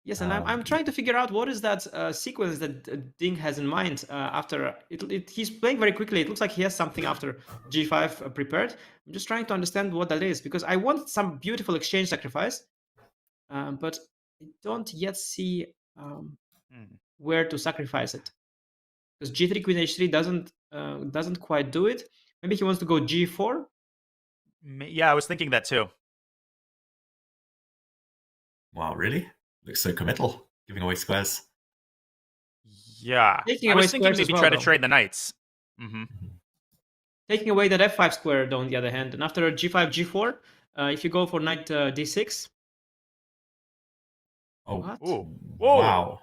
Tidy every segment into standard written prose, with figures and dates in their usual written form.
Yes, and I'm trying to figure out what is that sequence that Ding has in mind after he's playing very quickly. It looks like he has something after G5 prepared. I'm just trying to understand what that is because I want some beautiful exchange sacrifice, but I don't yet see where to sacrifice it. Because G3 Queen H3 doesn't quite do it. Maybe he wants to go G4. Yeah, I was thinking that too. Wow, really? Looks so committal, giving away squares. Yeah, Taking I away was thinking squares as maybe well, try to though. trade the knights. Taking away that F5 square, though, on the other hand. And after G5, G4, if you go for knight D6. Oh, What? Whoa. Wow.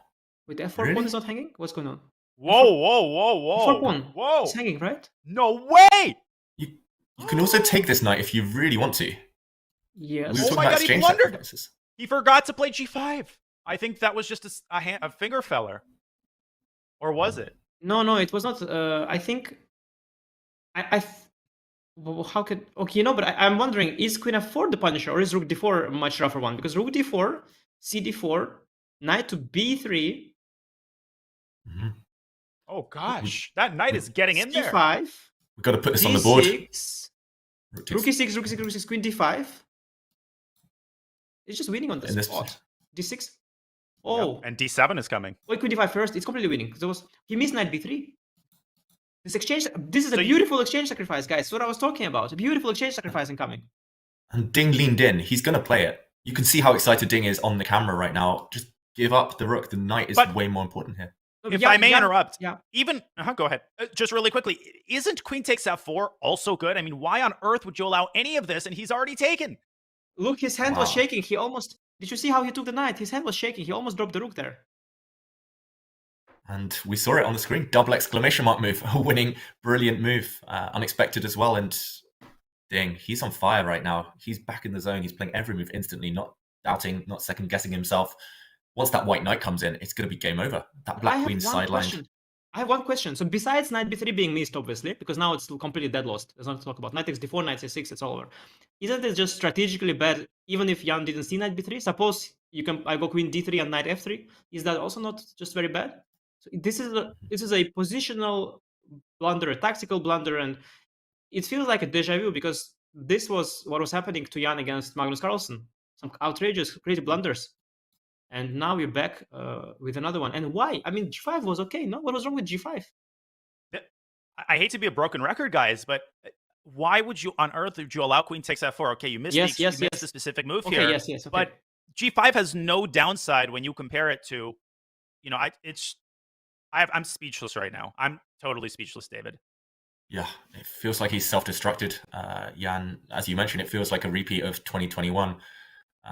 Wait, the F4 Really? pawn is not hanging? What's going on? Whoa. F4 pawn. Whoa. It's hanging, right? No way! You can also take this knight if you really want to. Yes. We were Oh talking my about God, he exchange blundered! sacrifices. He forgot to play G5. I think that was just a finger feller. Or was it? No, it was not. I think. Well, how could. Okay, but I'm wondering, is Queen F4 the punisher or is Rook D4 a much rougher one? Because Rook D4, CD4, Knight to B3. Oh gosh, that knight is getting in there. C5. We've got to put this D6, on the board. Rook E6, Rook E6, Queen D5. It's just winning on the spot. D6. Oh. Yep. And D7 is coming. Wait, Queen D5 first. It's completely winning. He missed Knight B3. This is a beautiful exchange sacrifice, guys. That's what I was talking about. A beautiful exchange sacrifice incoming. And Ding leaned in. He's going to play it. You can see how excited Ding is on the camera right now. Just give up the rook. The knight is way more important here. If I may interrupt, even go ahead, just really quickly. Isn't Queen takes F4 also good? I mean, why on earth would you allow any of this? And he's already taken. Look, his hand was shaking. He almost. Did you see how he took the knight? His hand was shaking. He almost dropped the rook there. And we saw it on the screen. Double exclamation mark move. A winning, brilliant move. Unexpected as well. And Ding, he's on fire right now. He's back in the zone. He's playing every move instantly, not doubting, not second guessing himself. Once that white knight comes in, it's going to be game over. That black queen's sidelined. I have one question. So besides knight b3 being missed, obviously, because now it's completely dead lost. There's nothing to talk about. Knight takes d4, knight c6, it's all over. Isn't it just strategically bad, even if Jan didn't see knight b3? Suppose I go queen d3 and knight f3. Is that also not just very bad? So this is a positional blunder, a tactical blunder, and it feels like a deja vu because this was what was happening to Jan against Magnus Carlsen. Some outrageous, crazy blunders. And now you're back with another one. And why? I mean, G5 was okay, no? What was wrong with G5? I hate to be a broken record, guys, but why would you on earth would you allow Queen takes F4? Okay, you missed the specific move here. Yes. Okay. But G5 has no downside when you compare it to, I'm speechless right now. I'm totally speechless, David. Yeah, it feels like he's self-destructed. Jan, as you mentioned, it feels like a repeat of 2021.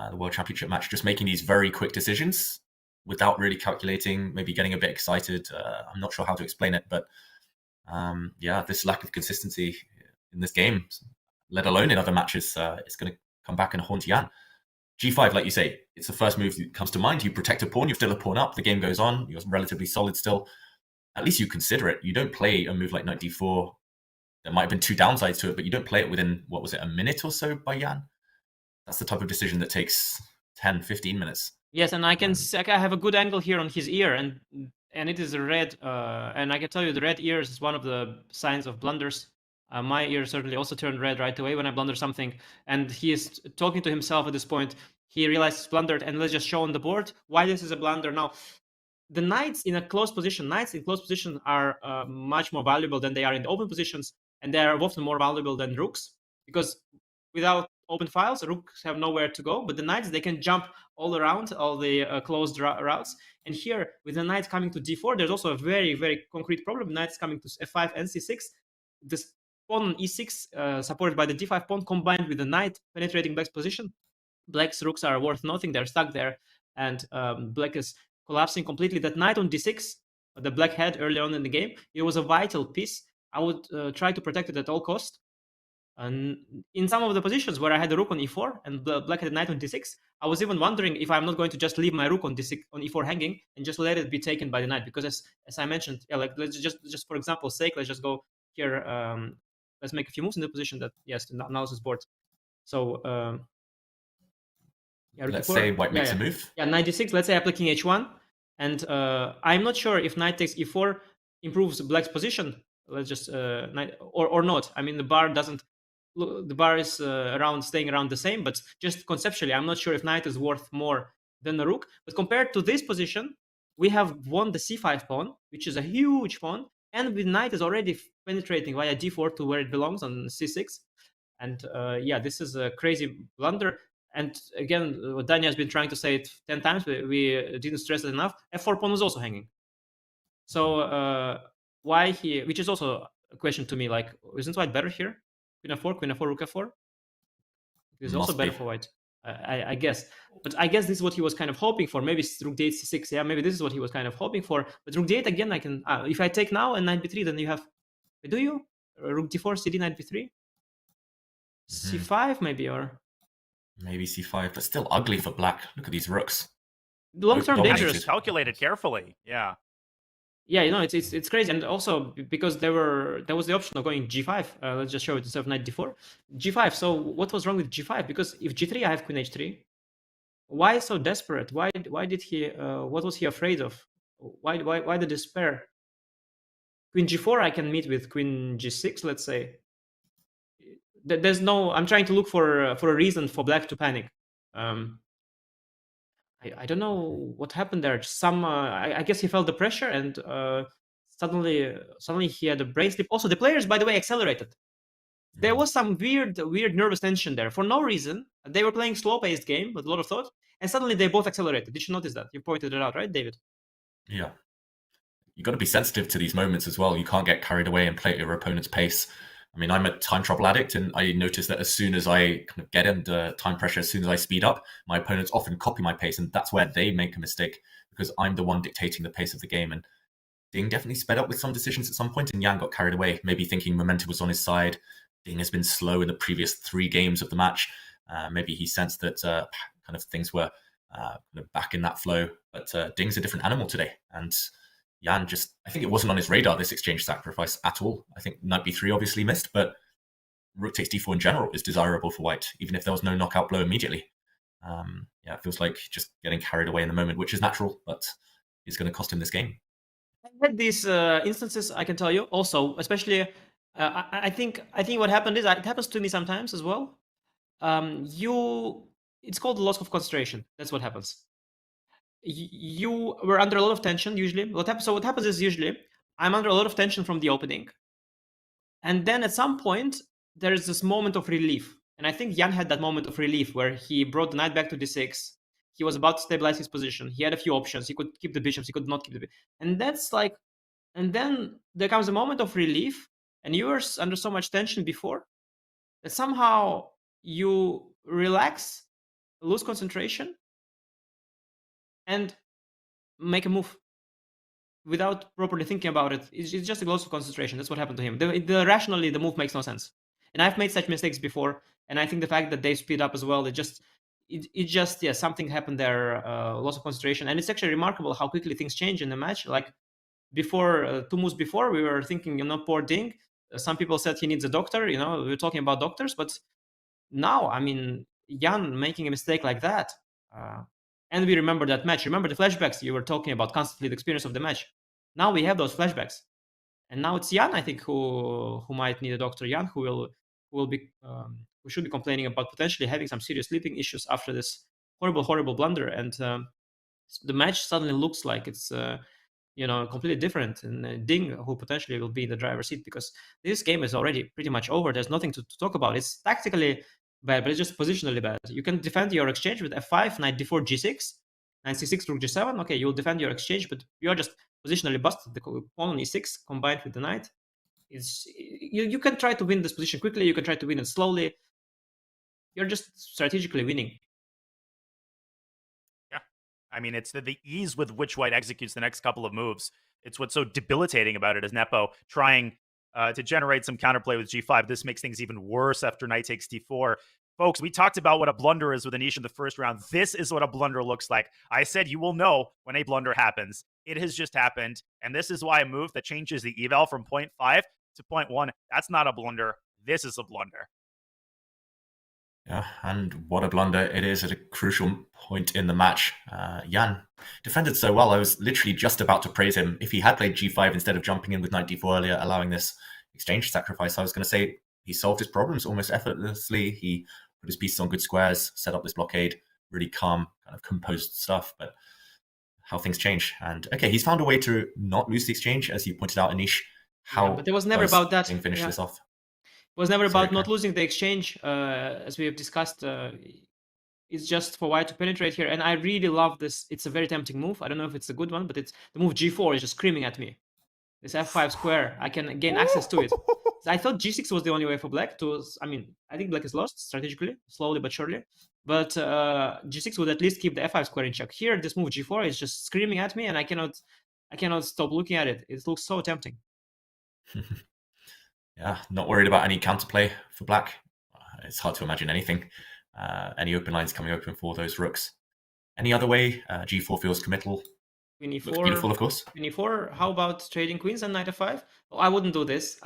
The World Championship match, just making these very quick decisions without really calculating, maybe getting a bit excited. I'm not sure how to explain it, but this lack of consistency in this game, let alone in other matches, is going to come back and haunt Jan. G5, like you say, it's the first move that comes to mind. You protect a pawn, you're still a pawn up, the game goes on, you're relatively solid still. At least you consider it. You don't play a move like knight d4. There might have been two downsides to it, but you don't play it within, what was it, a minute or so by Jan? That's the type of decision that takes 10, 15 minutes. Yes, and I have a good angle here on his ear, and it is a red, and I can tell you the red ears is one of the signs of blunders. My ear certainly also turned red right away when I blunder something, and he is talking to himself at this point. He realizes blundered, and let's just show on the board why this is a blunder. Now, the knights in close position are much more valuable than they are in the open positions, and they are often more valuable than rooks, because without open files, rooks have nowhere to go, but the knights, they can jump all around all the closed routes. And here, with the knight coming to d4, there's also a very, very concrete problem. Knights coming to f5 and c6. This pawn on e6, supported by the d5 pawn, combined with the knight penetrating black's position. Black's rooks are worth nothing. They're stuck there, and black is collapsing completely. That knight on d6, the black had early on in the game, it was a vital piece. I would try to protect it at all costs. And in some of the positions where I had a rook on e4 and the black had a knight on d6, I was even wondering if I'm not going to just leave my rook on d6 on e4 hanging and just let it be taken by the knight. Because as I mentioned, let's just for example's sake, let's just go here. Let's make a few moves in the position that the analysis board. So Yeah, rook Let's e4. say white makes yeah. a move. Yeah, knight d6. Let's say I play king h1, and I'm not sure if knight takes e4 improves black's position. Let's just knight or not. I mean, the bar doesn't. The bar is staying around the same, but just conceptually, I'm not sure if knight is worth more than the rook. But compared to this position, we have won the c5 pawn, which is a huge pawn, and the knight is already penetrating via d4 to where it belongs on c6. And yeah, this is a crazy blunder. And again, Danya has been trying to say it 10 times, but we didn't stress it enough. F4 pawn was also hanging. So why he, which is also a question to me, like, isn't white better here? Queen f4, rook f4? It is also Must better be. for white, I guess. But I guess this is what he was kind of hoping for. Maybe it's rook d8 c6. Yeah, maybe this is what he was kind of hoping for. But rook d8 again, I can. If I take now and knight b3, then you have. Do you rook d4, cd, knight b3, c5 maybe, or maybe c5, but still ugly for black. Look at these rooks. long-term Both dangerous. dominated. Calculated carefully. Yeah. Yeah, you know, it's crazy, and also because there was the option of going g5. Let's just show it instead of knight d4, g5. So what was wrong with g5? Because if g3, I have queen h3. Why so desperate? Why did he? What was he afraid of? Why the despair? Queen g4, I can meet with queen g6. Let's say there's no. I'm trying to look for a reason for black to panic. I don't know what happened there. Some I guess he felt the pressure, and suddenly he had a brain slip. Also, the players, by the way, accelerated. There was some weird nervous tension there for no reason. They were playing slow-paced game with a lot of thought, and suddenly they both accelerated. Did you notice that? You pointed it out, right, David? Yeah. You got to be sensitive to these moments as well. You can't get carried away and play at your opponent's pace. I mean, I'm a time trouble addict, and I notice that as soon as I kind of get under time pressure, as soon as I speed up, my opponents often copy my pace, and that's where they make a mistake because I'm the one dictating the pace of the game. And Ding definitely sped up with some decisions at some point, and Yan got carried away, maybe thinking momentum was on his side. Ding has been slow in the previous 3 games of the match. Maybe he sensed that kind of things were kind of back in that flow. But Ding's a different animal today, and Yan just, I think it wasn't on his radar, this exchange sacrifice at all. I think knight b3 obviously missed, but rook takes d4 in general is desirable for white, even if there was no knockout blow immediately. Yeah, it feels like just getting carried away in the moment, which is natural, but is going to cost him this game. I had these instances, I can tell you, also, especially, I think what happened is, it happens to me sometimes as well. It's called the loss of concentration. That's what happens. You were under a lot of tension usually. What happens is usually I'm under a lot of tension from the opening, and then at some point there is this moment of relief. And I think Jan had that moment of relief where he brought the knight back to d6. He was about to stabilize his position. He had a few options. He could keep the bishops. He could not keep the bishops. And that's like, and then there comes a moment of relief, and you were under so much tension before that somehow you relax, lose concentration, and make a move without properly thinking about it. It's just a loss of concentration. That's what happened to him. Rationally, the move makes no sense. And I've made such mistakes before. And I think the fact that they speed up as well, it just something happened there, loss of concentration. And it's actually remarkable how quickly things change in the match. Like before, 2 moves before, we were thinking, poor Ding. Some people said he needs a doctor. We were talking about doctors, but now, I mean, Jan making a mistake like that. And we remember that match. Remember the flashbacks you were talking about constantly, the experience of the match. Now we have those flashbacks, and now it's Jan, I think, who might need a doctor. Jan, who should be complaining about potentially having some serious sleeping issues after this horrible blunder. And the match suddenly looks like it's completely different. And Ding, who potentially will be in the driver's seat, because this game is already pretty much over. There's nothing to talk about. It's tactically bad, but it's just positionally bad. You can defend your exchange with f5, knight d4, g6, knight c6, rook g7. Okay, you'll defend your exchange, but you're just positionally busted. The pawn on e6 combined with the knight. You can try to win this position quickly. You can try to win it slowly. You're just strategically winning. Yeah. I mean, it's the ease with which white executes the next couple of moves. It's what's so debilitating about it, is Nepo trying to generate some counterplay with g5. This makes things even worse after knight takes d4. Folks, we talked about what a blunder is with Anish in the first round. This is what a blunder looks like. I said you will know when a blunder happens. It has just happened, and this is why a move that changes the eval from 0.5 to 0.1, that's not a blunder. This is a blunder. Yeah, and what a blunder it is at a crucial point in the match. Jan defended so well. I was literally just about to praise him. If he had played g5 instead of jumping in with knight d4 earlier, allowing this exchange sacrifice, I was going to say he solved his problems almost effortlessly. He put his pieces on good squares, set up this blockade, really calm, kind of composed stuff. But how things change. And okay, he's found a way to not lose the exchange, as you pointed out, Anish. How but it was never about that. Finish this off. It was never about not losing the exchange, as we have discussed. It's just for white to penetrate here, and I really love this. It's a very tempting move. I don't know if it's a good one, but it's the move g4 is just screaming at me. This f5 square, I can gain access to it. I thought g6 was the only way for black to. I mean, I think black is lost strategically, slowly but surely. But g6 would at least keep the f5 square in check. Here, this move g4 is just screaming at me, and I cannot stop looking at it. It looks so tempting. Yeah, not worried about any counterplay for black. It's hard to imagine anything. Any open lines coming open for those rooks. Any other way? G4 feels committal. Queen e4. Looks beautiful, of course. Queen e4. How about trading queens and knight f5? Oh, I wouldn't do this.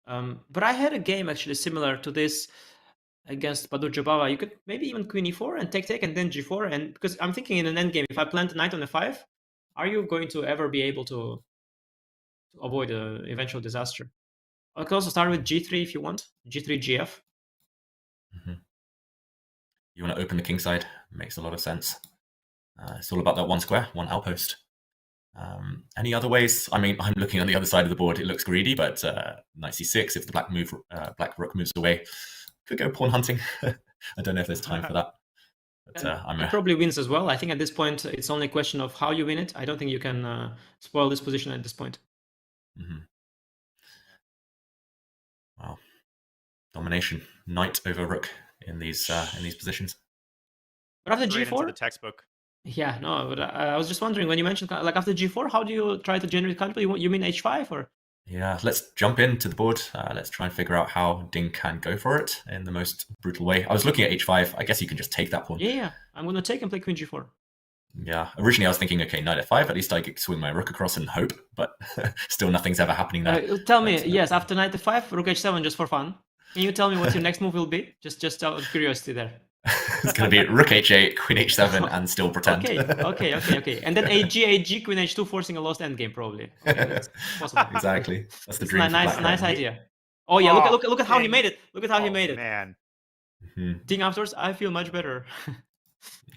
But I had a game actually similar to this against Badur Jabava. You could maybe even queen e4 and take and then g4. And because I'm thinking in an endgame, if I plant a knight on f5, are you going to ever be able to avoid an eventual disaster? I could also start with g3 if you want. g3 gf. Mm-hmm. You want to open the king side? Makes a lot of sense. It's all about that one square, one outpost. Any other ways? I mean, I'm looking on the other side of the board. It looks greedy, but knight c6. If the black rook moves away, could go pawn hunting. I don't know if there's time for that. But, it probably wins as well. I think at this point, it's only a question of how you win it. I don't think you can spoil this position at this point. Mm-hmm. Wow, domination, knight over rook in these positions. But after g4, into the textbook. Yeah, no, but I was just wondering when you mentioned like after g4, how do you try to generate counterplay? You mean h5 or? Yeah, let's jump into the board. Let's try and figure out how Ding can go for it in the most brutal way. I was looking at h5. I guess you can just take that pawn. Yeah, I'm going to take and play queen g4. Yeah, originally I was thinking, okay, knight f5, at least I could swing my rook across and hope, but still nothing's ever happening there. Tell me, yes, after knight f5, rook h7 just for fun. Can you tell me what your next move will be? Just out of curiosity there. It's going to be rook h8, queen h7, and still pretend. Okay. And then AG, queen h2, forcing a lost endgame probably. Okay, that's possible. Exactly. That's the dream. Nice idea. Oh yeah, look at how he made it. Look at how he made it. Man. Ding afterwards, I feel much better.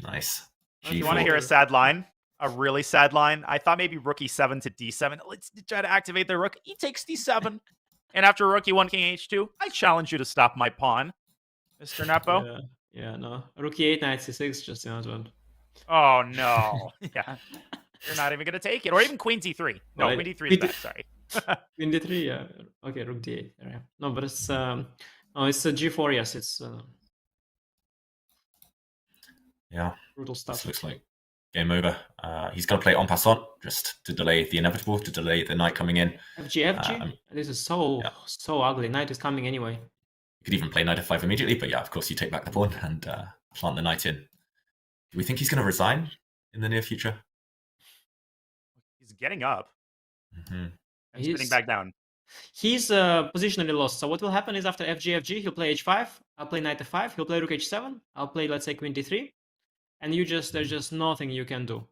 Nice. If you want to hear a sad line, a really sad line, I thought maybe rook e7 to d7. Let's try to activate the rook. He takes d7. And after rook e1, king h2, I challenge you to stop my pawn, Mr. Nepo. Yeah, no. Rook e8, knight c6, just one. Oh, no. Yeah. You're not even going to take it. Or even queen d3. No, queen d3 is bad, sorry. Queen d3, yeah. Okay, rook d8. Yeah. No, but it's it's a g4, yes. It's yeah. Brutal stuff. This looks like game over. He's going to play en passant just to delay the inevitable, to delay the knight coming in. FG. This is so ugly. Knight is coming anyway. You could even play knight f5 immediately, but yeah, of course you take back the pawn and plant the knight in. Do we think he's going to resign in the near future? He's getting up. Mm-hmm. He's spinning back down. He's positionally lost. So what will happen is after FG, he'll play h5. I'll play knight f5. He'll play rook h7. I'll play, let's say, queen d3. And there's just nothing you can do.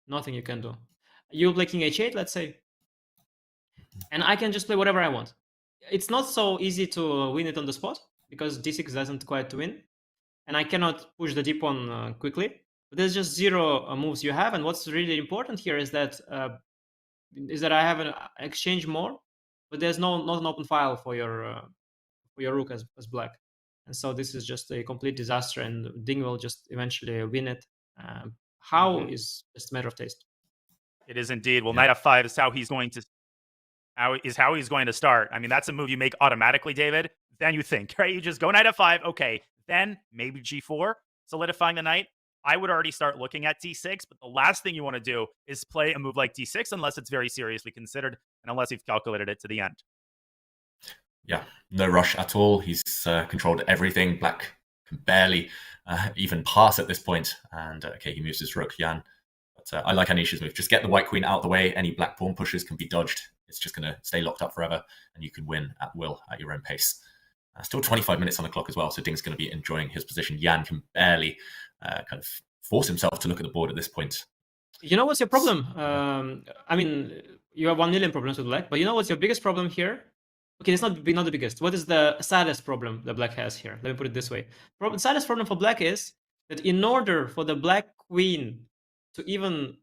Nothing you can do. You'll play king h8, let's say. And I can just play whatever I want. It's not so easy to win it on the spot because d6 doesn't quite win. And I cannot push the d-pawn quickly. But there's just 0 moves you have. And what's really important here is that I have an exchange more, but there's not an open file for your rook as black. And so this is just a complete disaster, and Ding will just eventually win it. How is just a matter of taste. It is indeed. Well, knight f5 is how he's going to start. I mean, that's a move you make automatically, David. Then you think, right? You just go knight f5. Okay, then maybe g4, solidifying the knight. I would already start looking at d6, but the last thing you want to do is play a move like d6 unless it's very seriously considered and unless you've calculated it to the end. Yeah, no rush at all. He's controlled everything. Black can barely even pass at this point. And okay, he moves his rook, Jan. But I like Anish's move. Just get the white queen out of the way. Any black pawn pushes can be dodged. It's just going to stay locked up forever, and you can win at will at your own pace. Still 25 minutes on the clock as well, so Ding's going to be enjoying his position. Jan can barely kind of force himself to look at the board at this point. You know what's your problem? I mean, you have 1 million problems with black, but you know what's your biggest problem here? Okay, it's not the biggest. What is the saddest problem that black has here? Let me put it this way. The saddest problem for black is that in order for the black queen to even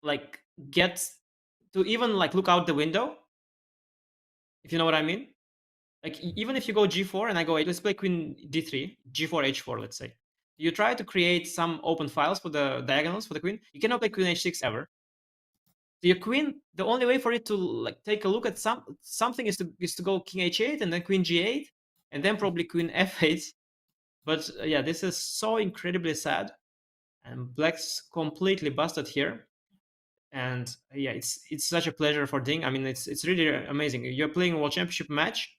like look out the window, if you know what I mean, like even if you go g4 and I go, let's play queen d3, g4 h4, let's say. You try to create some open files for the diagonals for the queen. You cannot play queen h6 ever. So your queen, the only way for it to like take a look at something is to go king h8 and then queen g8 and then probably queen f8. But yeah, this is so incredibly sad, and black's completely busted here. And yeah, it's such a pleasure for Ding. I mean, it's really amazing. You're playing a World Championship match,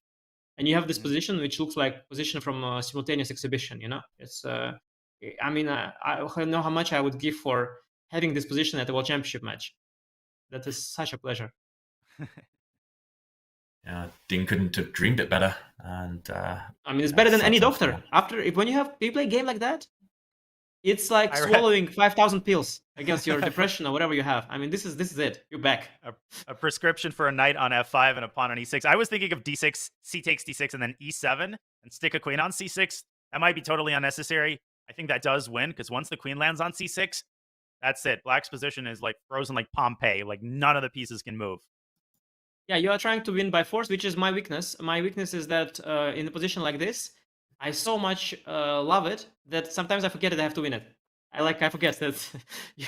and you have this position which looks like position from a simultaneous exhibition. You know, it's I mean, I don't know how much I would give for having this position at the World Championship match. That is such a pleasure. Yeah, Ding couldn't have dreamed it better. And I mean, it's better than any doctor. When you play a game like that, it's like swallowing 5,000 pills against your depression or whatever you have. I mean, this is it. You're back. A prescription for a knight on f5 and a pawn on e6. I was thinking of d6, c takes d6, and then e7, and stick a queen on c6. That might be totally unnecessary. I think that does win, because once the queen lands on c6, that's it. Black's position is like frozen like Pompeii. Like none of the pieces can move. Yeah, you are trying to win by force, which is my weakness. My weakness is that in a position like this, I so much love it that sometimes I forget that I have to win it. I forget that. Yeah,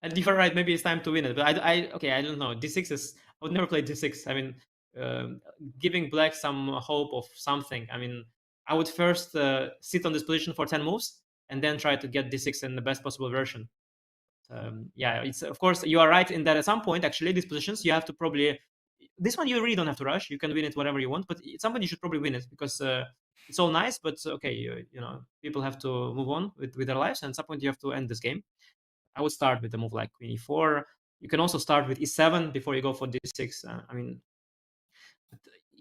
and if you're right, maybe it's time to win it. But I don't know. D6 is. I would never play D6. I mean, giving black some hope of something. I mean, I would first sit on this position for 10 moves and then try to get D6 in the best possible version. Yeah, it's of course you are right in that at some point actually these positions you have to probably. This one you really don't have to rush. You can win it whatever you want, but at some point you should probably win it because it's all nice. But okay, you know, people have to move on with their lives, and at some point you have to end this game. I would start with a move like queen e4. You can also start with e7 before you go for d6. I mean,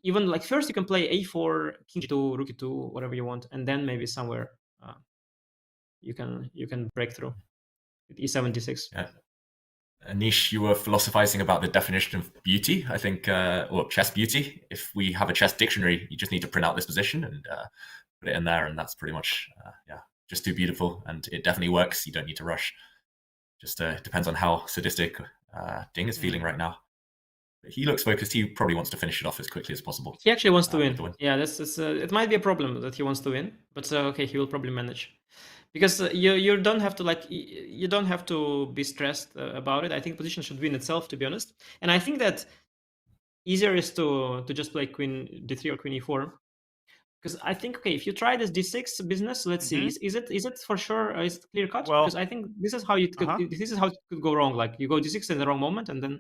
even like first you can play a4, king g2, rook e2, whatever you want, and then maybe somewhere you can break through with e7, d6. Yeah. Anish, you were philosophizing about the definition of beauty, I think, or chess beauty. If we have a chess dictionary, you just need to print out this position and put it in there, and that's pretty much, just too beautiful. And it definitely works. You don't need to rush. Just depends on how sadistic Ding is feeling right now. But he looks focused. He probably wants to finish it off as quickly as possible. He actually wants to win. Yeah, that's it might be a problem that he wants to win, but okay, he will probably manage. Because you don't have to be stressed about it. I think position should win itself, to be honest. And I think that easier is to just play queen d3 or queen e4. Because I think if you try this d6 business, let's see, is it for sure? Is it clear cut? Well, because I think this is how it could go wrong. Like you go d6 in the wrong moment, and then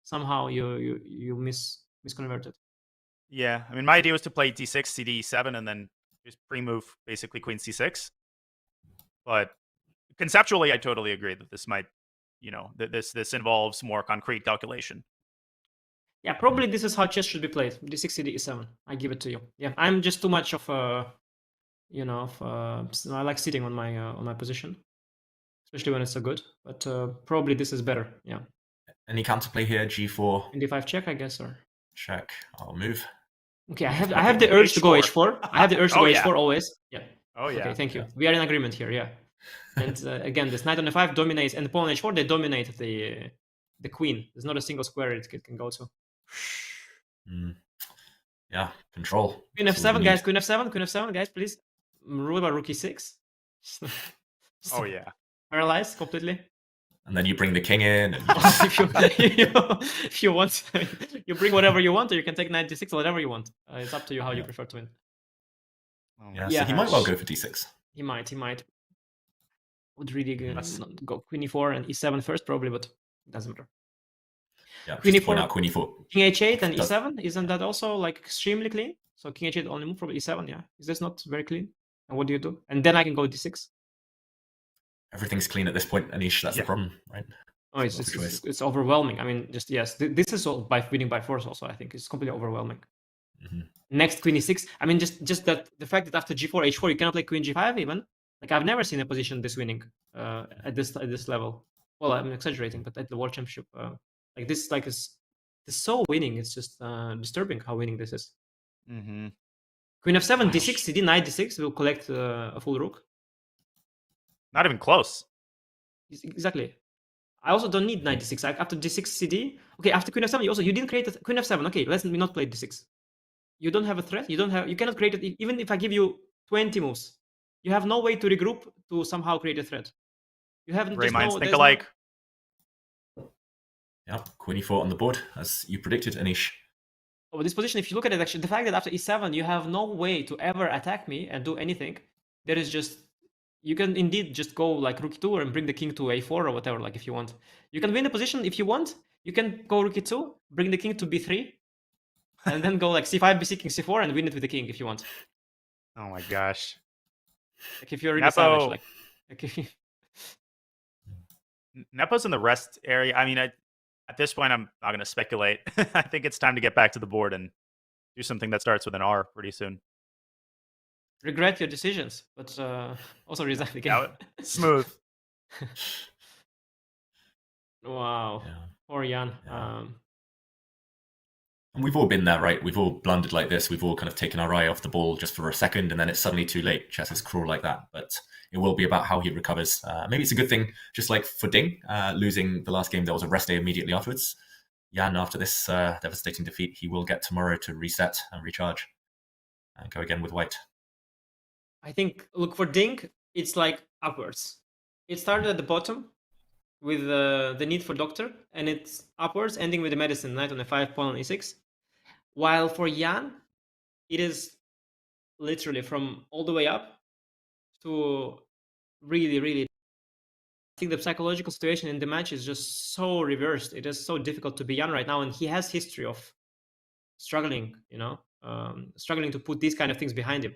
somehow you misconvert it. Yeah, I mean, my idea was to play d6, cd e7, and then just pre-move basically queen c6. But conceptually, I totally agree that this might, that this involves more concrete calculation. Yeah, probably this is how chess should be played. d6, cd e7. I give it to you. Yeah, I'm just too much of a, I like sitting on my position, especially when it's so good. But probably this is better. Yeah. Any counterplay here? G4. In d5 check, I guess, or check. I'll move. Okay, I have the urge to go h4. I have the urge to go h4 always. Yeah. Oh yeah. Okay, thank you. We are in agreement here. Yeah. And again, this knight on f5 dominates, and the pawn on h4 they dominate the queen. There's not a single square it can go to. Yeah, control. Queen f7, guys. Queen f7, guys. Please rule by rook e6. Oh yeah. Paralyzed completely. And then you bring the king in. And if you want, you bring whatever you want, or you can take knight d6 or whatever you want. It's up to you how you prefer to win. So he might well go for d6. He might. Would really go queen e4 and e7 first, probably, but it doesn't matter. Yeah, queen e4. Queen e4. King h8 and e7, isn't that also like extremely clean? So king h8 only move, probably e7, yeah. Is this not very clean? And what do you do? And then I can go d6. Everything's clean at this point, Anish. That's the problem, right? Oh, it's overwhelming. I mean, just yes. This is all by winning by force. Also, I think it's completely overwhelming. Next queen e6. I mean, just that the fact that after g4, h4, you cannot play queen g5 even. Like I've never seen a position this winning at this level. Well, I'm exaggerating, but at the World Championship, like this, like is so winning. It's just disturbing how winning this is. Mm-hmm. Queen f7, Gosh. d6, cd, knight d6 will collect a full rook. Not even close. Exactly. I also don't need knight d6. After d6 cd, okay. After queen f7, you didn't create a queen f7. Okay, let's not play d6. You don't have a threat. You cannot create it. Even if I give you 20 moves, you have no way to regroup to somehow create a threat. You haven't. Great minds think there's alike. Yeah, queen e4 on the board, as you predicted, Anish. Oh, this position, if you look at it, actually, the fact that after e7 you have no way to ever attack me and do anything, there is just, you can indeed just go like rook e2 and bring the king to a4 or whatever, like if you want. You can win the position if you want. You can go rook e2, bring the king to b3, and then go like c5, b6, king c4, and win it with the king if you want. Oh my gosh. Like if you're really savage, like if you... Nepo's in the rest area. I mean, at this point, I'm not going to speculate. I think it's time to get back to the board and do something that starts with an R pretty soon. Regret your decisions, but also resign the game. Yeah, smooth. Wow. Yeah. Poor Jan. Yeah. And we've all been there, right? We've all blundered like this. We've all kind of taken our eye off the ball just for a second, and then it's suddenly too late. Chess is cruel like that, but it will be about how he recovers. Maybe it's a good thing, just like for Ding, losing the last game, there was a rest day immediately afterwards. Jan, after this devastating defeat, he will get tomorrow to reset and recharge and go again with white. I think, look, for Ding, it's like upwards. It started at the bottom with the need for doctor, and it's upwards, ending with the medicine, knight on f5, pawn on e6. While for Jan, it is literally from all the way up to really, really. I think the psychological situation in the match is just so reversed. It is so difficult to be Jan right now, and he has history of struggling, struggling to put these kind of things behind him.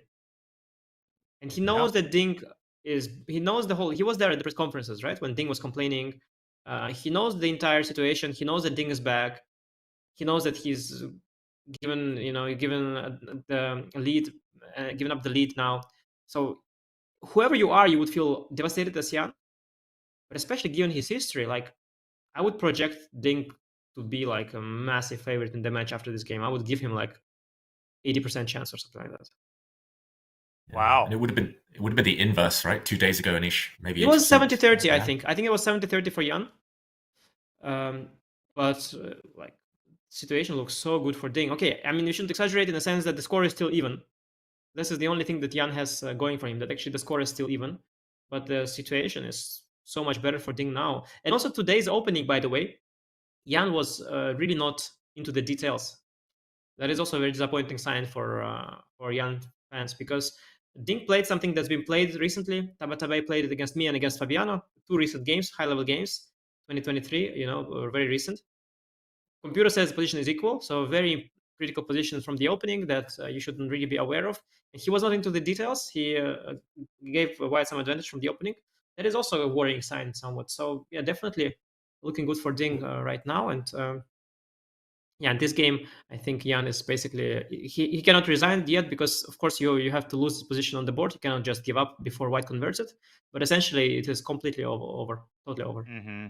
And he knows that Ding he knows he was there at the press conferences, right? When Ding was complaining. He knows the entire situation. He knows that Ding is back. He knows that he's given the lead, given up the lead now. So whoever you are, you would feel devastated as Jan. But especially given his history, like I would project Ding to be like a massive favorite in the match after this game. I would give him like 80% chance or something like that. Wow. And it would have been the inverse, right? 2 days ago, Anish. Maybe it was 70-30, I think. I think it was 70-30 for Jan. But like situation looks so good for Ding. Okay, I mean, you shouldn't exaggerate in the sense that the score is still even. This is the only thing that Jan has going for him, that actually the score is still even. But the situation is so much better for Ding now. And also today's opening, by the way, Jan was really not into the details. That is also a very disappointing sign for Jan fans, because Ding played something that's been played recently. Tabatabai played it against me and against Fabiano. 2 recent games, high-level games, 2023, or very recent. Computer says the position is equal, so very critical position from the opening that you shouldn't really be aware of. And he was not into the details. He gave White some advantage from the opening. That is also a worrying sign somewhat. So yeah, definitely looking good for Ding right now. And yeah, in this game, I think Jan is basically, he cannot resign yet, because of course you have to lose his position on the board. You cannot just give up before White converts it. But essentially, it is completely over, totally over. Mm-hmm.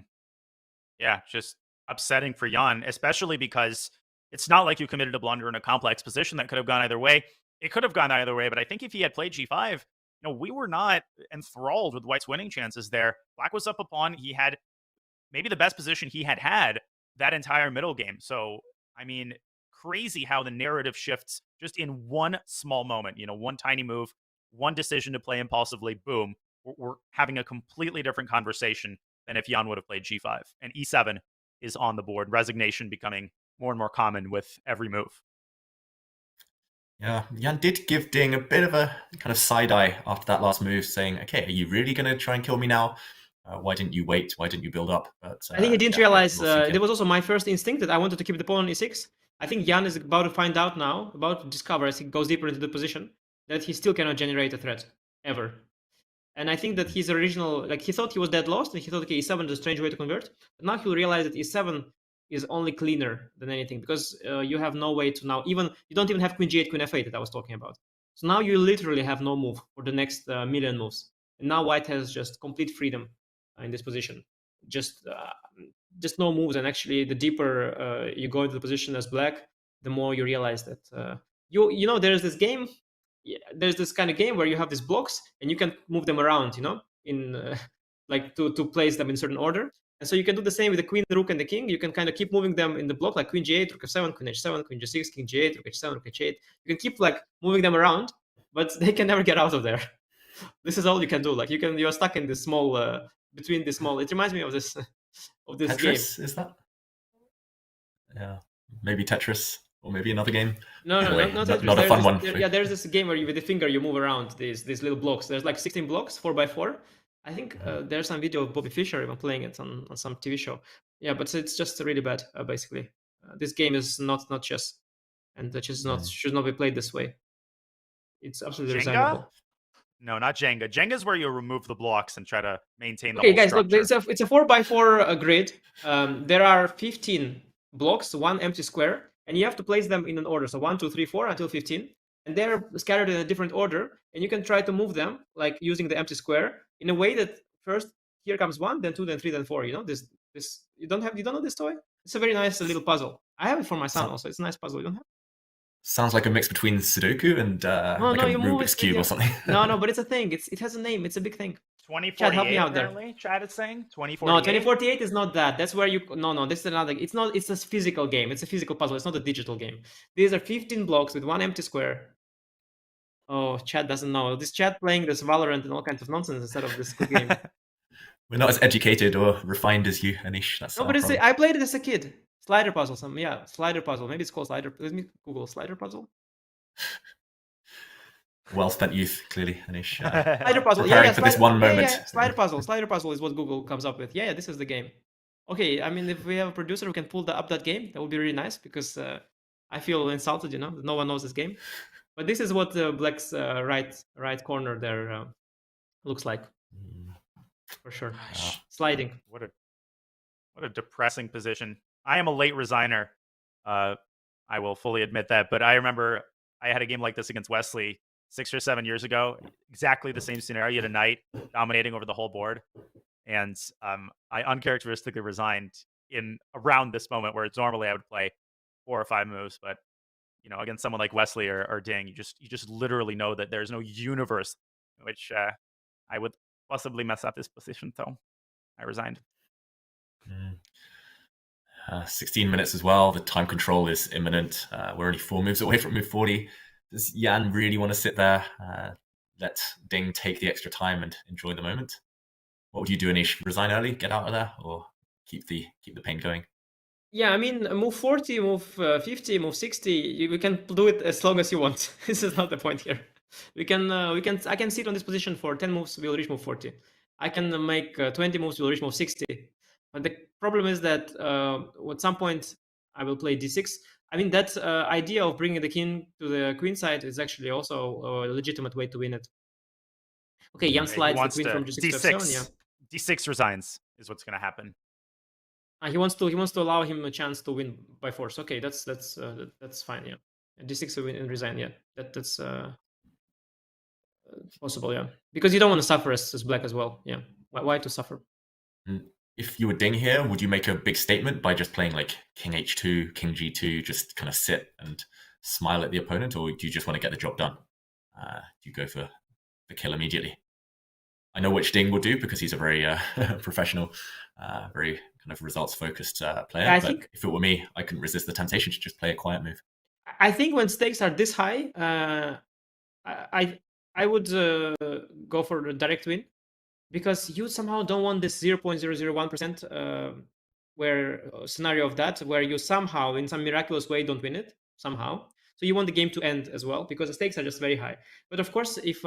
Yeah, just upsetting for Jan, especially because it's not like you committed a blunder in a complex position that could have gone either way. It could have gone either way, but I think if he had played g5, we were not enthralled with White's winning chances there. Black was up a pawn. He had maybe the best position he had that entire middle game. So, I mean, crazy how the narrative shifts just in one small moment, one tiny move, one decision to play impulsively, boom, we're having a completely different conversation than if Jan would have played g5. And e7 is on the board, resignation becoming more and more common with every move. Yeah, Jan did give Ding a bit of a kind of side eye after that last move, saying, okay, are you really going to try and kill me now? Why didn't you wait? Why didn't you build up? But I think he didn't realize, it was also my first instinct that I wanted to keep the pawn on e6. I think Jan is about to find out now, about to discover as he goes deeper into the position, that he still cannot generate a threat, ever. And I think that his original, he thought he was dead lost, and he thought, okay, e7 is a strange way to convert. But now he'll realize that e7 is only cleaner than anything, because you have no way to now, even you don't even have queen g8, queen f8 that I was talking about. So now you literally have no move for the next million moves, and now white has just complete freedom in this position. Just no moves, and actually the deeper you go into the position as black, the more you realize that you know there's this game, there's this kind of game where you have these blocks and you can move them around, you know, in like to place them in certain order. And so you can do the same with the queen, the rook, and the king. You can kind of keep moving them in the block, like queen g8, rook f7, queen h7, queen g6, king g8, rook h7, rook h8. You can keep like moving them around, but they can never get out of there. This is all you can do. Like you're stuck in this small between this small. It reminds me of this Tetris, game. Is that? Yeah, maybe Tetris, or maybe another game. No, anyway, not Tetris. Not a fun one. There's this game where you with the finger you move around these little blocks. There's like 16 blocks, 4x4. I think there's some video of Bobby Fischer even playing it on some TV show. Yeah, but it's just really bad. Basically, this game is not chess, and the chess should not be played this way. It's absolutely resignable. No, not Jenga. Jenga's where you remove the blocks and try to maintain the okay, whole guys, structure. look, it's a 4x4 grid. There are 15 blocks, one empty square, and you have to place them in an order. So 1, 2, 3, 4 until 15. And they're scattered in a different order. And you can try to move them, like using the empty square, in a way that first here comes 1, then 2, then 3, then 4. You know, this you don't know this toy? It's a very nice little puzzle. I have it for my son also. It's a nice puzzle. You don't have? Sounds like a mix between Sudoku and like a Rubik's Cube or something. No, but it's a thing. It has a name. It's a big thing. 2048, Chad, help me out apparently. there. Chad is saying 2048. No, 2048 is not that. That's where you. No. This is another. It's not. It's a physical game. It's a physical puzzle. It's not a digital game. These are 15 blocks with one empty square. Oh, Chad doesn't know. This Chad playing this Valorant and all kinds of nonsense instead of this good game. We're not as educated or refined as you, Anish. That's no, but I played it as a kid. Slider puzzle. Slider puzzle. Maybe it's called slider. Let me Google slider puzzle. Well spent youth, clearly, Anish. Slider puzzle. Preparing for this one moment. Slider puzzle. Slider puzzle is what Google comes up with. Yeah, this is the game. Okay, I mean, if we have a producer who can pull up that game, that would be really nice, because I feel insulted, you know, no one knows this game. But this is what black's right corner there looks like, for sure. Sliding. What a depressing position. I am a late resigner. I will fully admit that. But I remember I had a game like this against Wesley 6 or 7 years ago. Exactly the same scenario. You had a knight dominating over the whole board. And I uncharacteristically resigned in around this moment, where it's normally I would play 4 or 5 moves. But, you know, against someone like Wesley or Ding, you just literally know that there's no universe in which I would possibly mess up this position. So I resigned. 16 minutes as well. The time control is imminent. We're only 4 moves away from move 40. Does Jan really want to sit there, let Ding take the extra time and enjoy the moment? What would you do, Anish? Resign early, get out of there, or keep the pain going? Yeah, I mean, move 40, move 50, move 60. We can do it as long as you want. This is not the point here. I can sit on this position for 10 moves. We'll reach move 40. I can make 20 moves. We'll reach move 60. But the problem is that at some point I will play d6. I mean, that idea of bringing the king to the queen side is actually also a legitimate way to win it. Okay, Jan slides the queen from g6 to f7. Yeah, d6 resigns is what's going to happen. He wants to allow him a chance to win by force. Okay, that's fine. Yeah, d6 to win and resign. Yeah, that's possible. Yeah, because you don't want to suffer as black as well. Yeah, why to suffer? If you were Ding here, would you make a big statement by just playing like king h2, king g2, just kind of sit and smile at the opponent, or do you just want to get the job done? Do you go for the kill immediately? I know which Ding will do, because he's a very professional, very kind of results-focused player. I but think if it were me, I couldn't resist the temptation to just play a quiet move. I think when stakes are this high, I would go for the direct win, because you somehow don't want this 0.001% scenario of that, where you somehow, in some miraculous way, don't win it somehow. So you want the game to end as well, because the stakes are just very high. But of course, if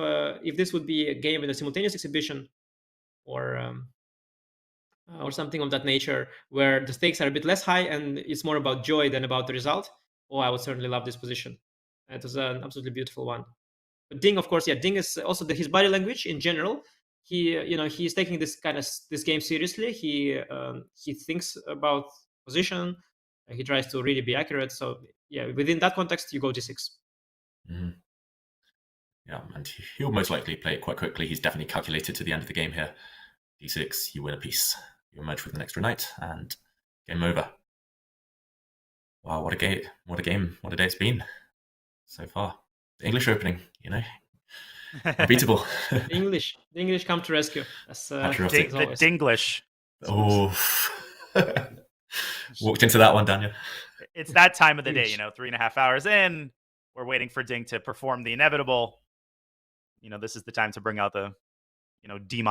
this would be a game with a simultaneous exhibition, or something of that nature, where the stakes are a bit less high and it's more about joy than about the result, I would certainly love this position. It was an absolutely beautiful one. But Ding, of course, Ding is also his body language in general. He's taking this game seriously. He thinks about position, He tries to really be accurate. So yeah, within that context, you go d6. Yeah, and he'll most likely play it quite quickly. He's definitely calculated to the end of the game here. d6, you win a piece. You emerge with an extra knight, and game over. Wow, what a game! What a game! What a day it's been so far. The English opening, unbeatable. The English come to rescue. That's, the Dinglish. Oh, walked into that one, Daniel. It's that time of the day, 3.5 hours in. We're waiting for Ding to perform the inevitable. This is the time to bring out the, D-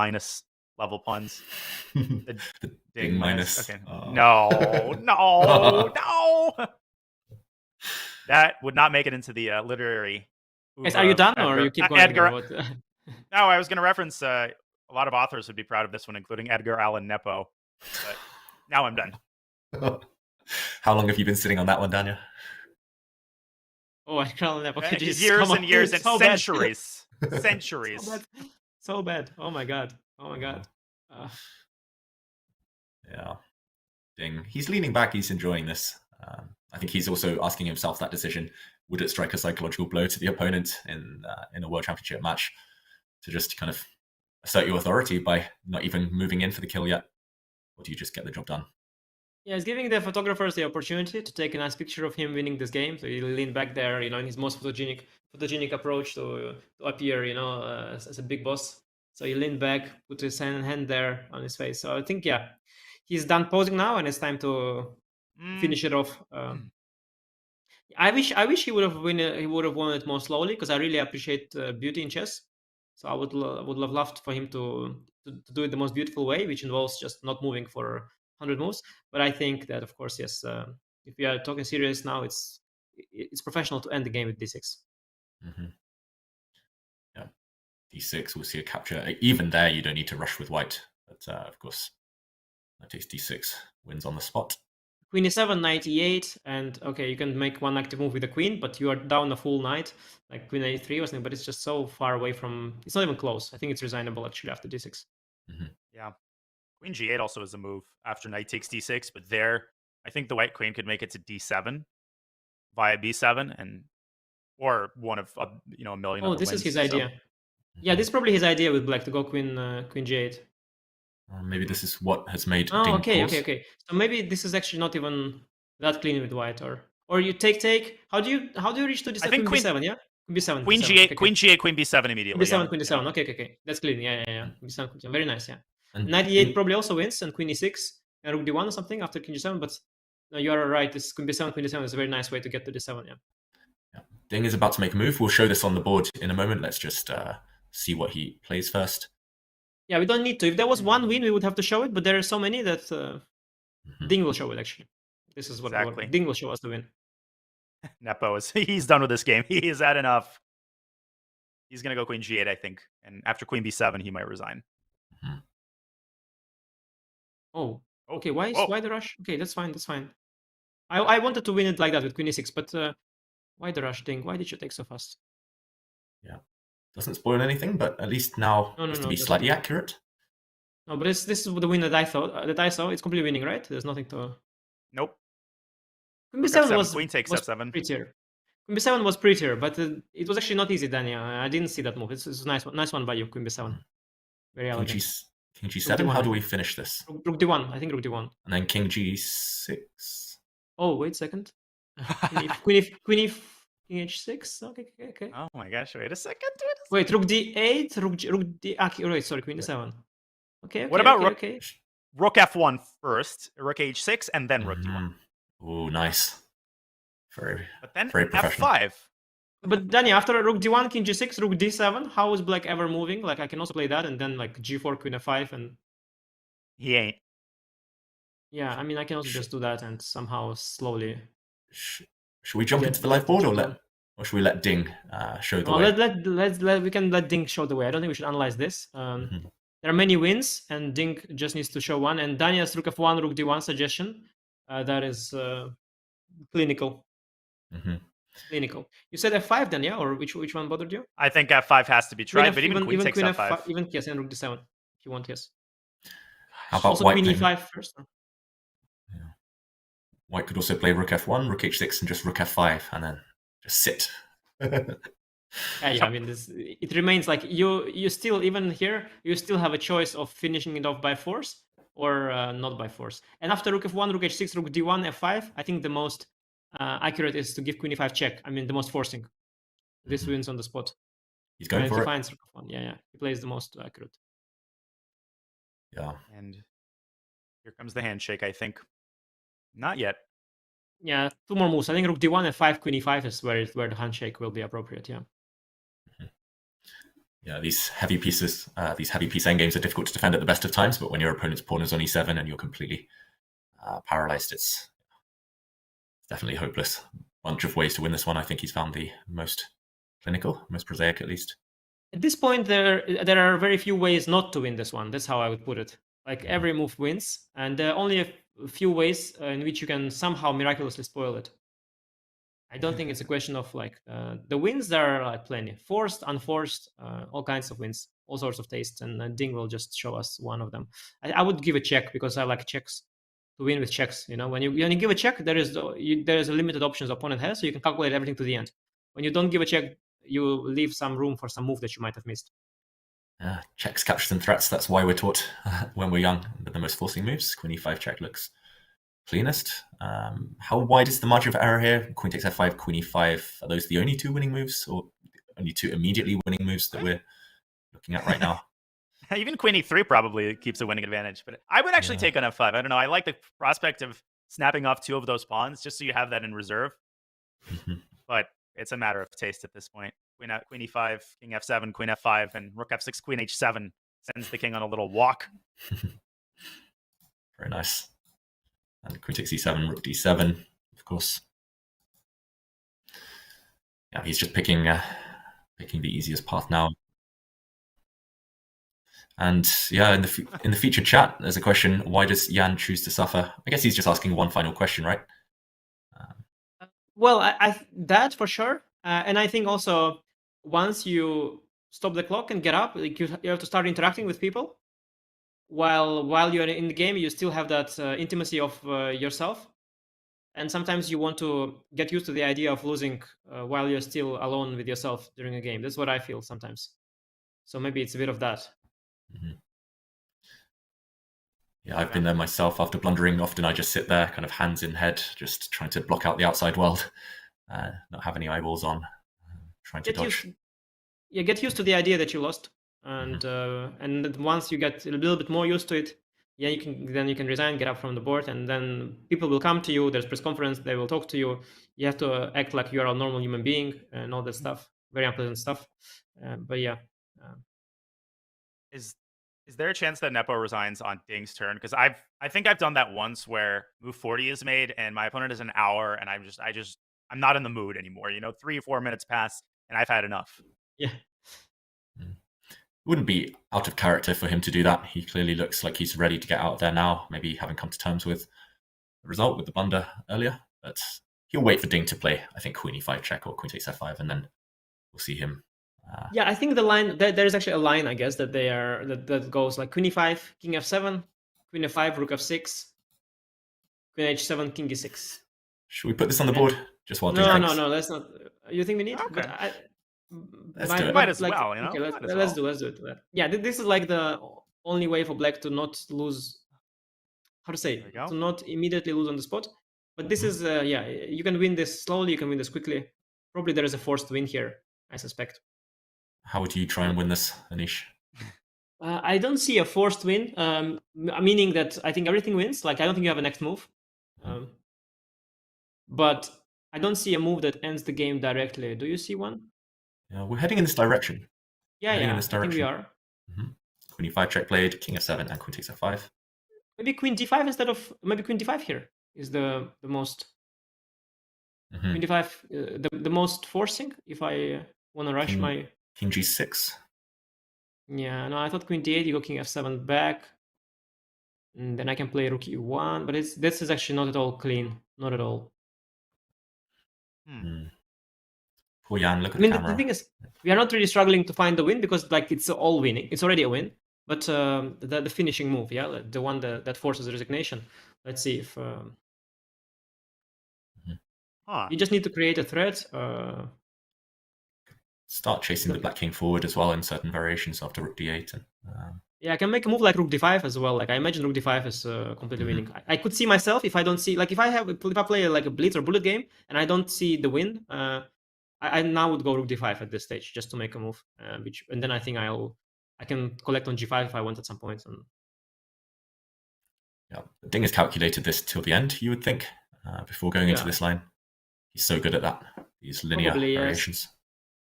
level puns. The Ding minus. Okay. Oh. No. That would not make it into the literary. Guys, are you done or you keep going? Edgar. No, I was going to reference a lot of authors would be proud of this one, including Edgar Allan Nepo. But now I'm done. How long have you been sitting on that one, Daniel? Oh, Edgar Allan Nepo. Years and years and centuries. Centuries. So bad. Oh my god. Yeah. Ding. He's leaning back. He's enjoying this. I think he's also asking himself that decision. Would it strike a psychological blow to the opponent in a World Championship match to just kind of assert your authority by not even moving in for the kill yet? Or do you just get the job done? Yeah, it's giving the photographers the opportunity to take a nice picture of him winning this game. So he lean back there, in his most photogenic approach to appear, as a big boss. So he leaned back, put his hand there on his face. So I think, yeah, he's done posing now, and it's time to finish it off. I wish he would have won it more slowly, because I really appreciate beauty in chess. So I would have loved for him to do it the most beautiful way, which involves just not moving for 100 moves. But I think that, of course, yes, if we are talking serious now, it's professional to end the game with d6. Yeah, d6, we'll see a capture. Even there, you don't need to rush with white. But of course, that takes d6, wins on the spot. Queen e7, knight e8, and okay, you can make one active move with the queen, but you are down a full knight, like queen a3 or something, but it's just so far away from... It's not even close. I think it's resignable, actually, after d6. Yeah. Queen g8 also is a move after knight takes d6, but there, I think the white queen could make it to d7 via b7, or one of a million. Oh, this is his idea. Yeah, this is probably his idea with black, to go queen g8. Maybe this is what has made. Oh, okay. So maybe this is actually not even that clean with white, or you take. How do you reach to this? I think queen b7, yeah. B7. Queen g8, okay. Queen g8, queen b7 immediately. B7, queen d7. Okay. That's clean. Yeah. B7, queen d7. Very nice. Yeah. Knight e8 probably also wins, and queen e6 and rook d1 or something after king g7. But no, you are right. This queen b7, queen d7 is a very nice way to get to d7. Yeah. Ding is about to make a move. We'll show this on the board in a moment. Let's just see what he plays first. Yeah, we don't need to. If there was one win, we would have to show it, but there are so many that Ding will show it, actually. This is what exactly. Ding will show us the win. Nepo he's done with this game. He is at enough. He's going to go queen g8, I think. And after queen b7, he might resign. Oh, okay. Why the rush? Okay, that's fine. I wanted to win it like that with queen e6, but why the rush, Ding? Why did you take so fast? Yeah. Doesn't spoil anything, but at least now just to be slightly accurate. No, but this is the win that I saw. It's completely winning, right? There's nothing to. Nope. Queen b7 was queen takes f7. Prettier. Queen b7 was prettier, but it was actually not easy, Daniel. I didn't see that move. It's a nice one by you, queen b7. Very elegant. King g7. How do we finish this? Rook d1. I think rook d1. And then king g6. Oh, wait a second. Queen h6. Okay. Oh my gosh! Wait a second. Wait, rook d8, rook d. Wait, sorry, queen d7. Okay. What about rook f1 first, rook h6, and then rook d1? Oh, nice. But then very professional. f5. But Danny, after rook d1, king g6, rook d7, how is black ever moving? Like I can also play that, and then like g4, queen f5, and he ain't. Yeah, I mean I can also just do that and somehow slowly. Should we jump into the live board, or should we let Ding show the way? We can let Ding show the way. I don't think we should analyze this. There are many wins, and Ding just needs to show one. And Daniel's rook f1, rook d1 suggestion, that is clinical. Clinical. You said f5 then, yeah? Or which one bothered you? I think f5 has to be tried, but even queen takes queen f5. Even yes, and rook d7 if you want, yes. How about also white queen playing? e5 first? White could also play rook f1, rook h6, and just rook f5, and then just sit. Yeah, I mean, it remains like you still, even here, you still have a choice of finishing it off by force or not by force. And after rook f1, rook h6, rook d1, f5, I think the most accurate is to give queen e5 check. I mean, the most forcing. This wins on the spot. He's going for he it. finds rook f1. Yeah. He plays the most accurate. Yeah. And here comes the handshake, I think. Not yet. Yeah, 2 more moves. I think rook d1 and 5 queen e5 is where the handshake will be appropriate. Yeah. Yeah, these heavy pieces, these heavy piece endgames are difficult to defend at the best of times, but when your opponent's pawn is on e7 and you're completely paralyzed, it's definitely hopeless. Bunch of ways to win this one. I think he's found the most clinical, most prosaic at least. At this point, there are very few ways not to win this one. That's how I would put it. Like every move wins, and there are only a few ways in which you can somehow miraculously spoil it. I don't think it's a question of like the wins. There are like plenty, forced, unforced, all kinds of wins, all sorts of tastes, and Ding will just show us one of them. I would give a check because I like checks. To win with checks, you know, when you give a check, there is a limited options the opponent has, so you can calculate everything to the end. When you don't give a check, you leave some room for some move that you might have missed. Checks, captures, and threats. That's why we're taught when we're young that the most forcing moves. Queen e5 check looks cleanest. How wide is the margin of error here? Queen takes f5, queen e5. Are those the only 2 winning moves, or only 2 immediately winning moves that we're looking at right now? Even queen e3 probably keeps a winning advantage, but I would actually take on f5. I don't know. I like the prospect of snapping off 2 of those pawns just so you have that in reserve. But it's a matter of taste at this point. Queen e5, king f7, queen f5, and rook f6, queen h7 sends the king on a little walk. Very nice. And queen takes e7, rook d7, of course. Yeah, he's just picking the easiest path now. And yeah, in the featured chat, there's a question: why does Jan choose to suffer? I guess he's just asking one final question, right? Well, I that for sure, and I think also once you stop the clock and get up, like you have to start interacting with people. While you're in the game, you still have that intimacy of yourself, and sometimes you want to get used to the idea of losing while you're still alone with yourself during a game. That's what I feel sometimes. So maybe it's a bit of that. Yeah, I've been there myself. After blundering, often I just sit there, kind of hands in head, just trying to block out the outside world, not have any eyeballs on, trying to dodge. Get used to the idea that you lost, and and once you get a little bit more used to it, you can resign, get up from the board, and then people will come to you. There's press conference, they will talk to you. You have to act like you are a normal human being and all that stuff. Very unpleasant stuff, but yeah. Is there a chance that Nepo resigns on Ding's turn? Because I think I've done that once where move 40 is made and my opponent is an hour and I'm not in the mood anymore. 3 or 4 minutes pass and I've had enough. Yeah. It wouldn't be out of character for him to do that. He clearly looks like he's ready to get out of there now, maybe having come to terms with the result with the blunder earlier. But he'll wait for Ding to play, I think, queen e5 check or queen takes f5, and then we'll see him. Yeah, I think the line there is actually a line, I guess, that that goes like queen e5, king f7, queen f5, rook f6, queen h7, king e6. Should we put this on the board just while? No, that's not. You think we need? Okay. Let's do it. Might as well, Okay, let's do it. Yeah, this is like the only way for black to not lose. How to say? To not immediately lose on the spot. But this is you can win this slowly. You can win this quickly. Probably there is a forced win here, I suspect. How would you try and win this, Anish? I don't see a forced win, meaning that I think everything wins. Like, I don't think you have a next move. But I don't see a move that ends the game directly. Do you see one? Yeah, we're heading in this direction. In this direction. I think we are. Queen e5 check played, king f7, and queen takes f5. Maybe queen d5 instead of... Maybe queen d5 here is the most... Queen d5, the most forcing, if I want to rush my... King g6. Yeah, no, I thought queen d8, you go king f7 back. And then I can play rook e1, but this is actually not at all clean. Not at all. Poor Jan, look at the camera. The thing is, we are not really struggling to find the win because like it's all winning. It's already a win. But the finishing move, the one that forces resignation. Let's see if... Huh. You just need to create a thread. Start chasing the black king forward as well in certain variations after rook d8. And, yeah, I can make a move like rook d5 as well. Like I imagine rook d5 is completely winning. I could see myself if I don't see, like if I play like a blitz or bullet game and I don't see the win, I now would go rook d5 at this stage just to make a move, and then I think I can collect on g5 if I want at some point. And yeah, Ding has calculated this till the end, you would think, before going into this line. He's so good at that. These linear variations. Yes.